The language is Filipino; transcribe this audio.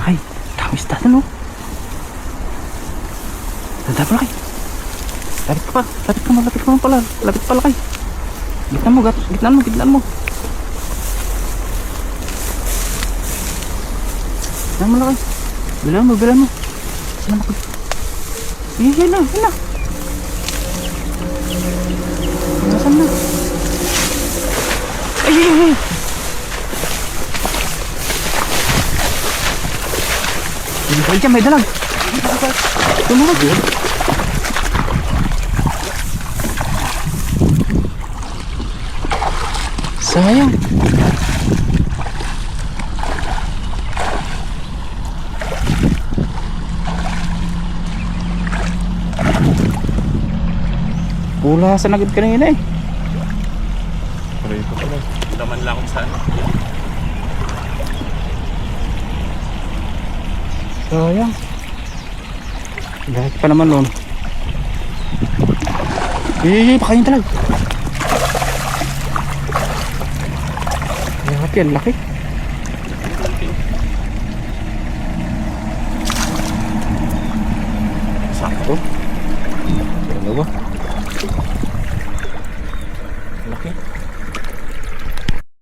Ay, dami isda dun, oh. Tanda pala kay. Lapit ka pa. Lapit ka mo pala. Lapit pala kay. Gitnaan mo. Gitnaan mo lang kay. Bilan mo. Saan ako? Yan na. Nasaan na? Ay. Ay, dyan, may dalag. Tumawag yun. Sayang. Pula sa nagid kanina eh. Pareho pala. Laman lang kung saan. Sayang. Dahil pa naman nun. Pakain talag. Ang laki. Sakto. Ano ba?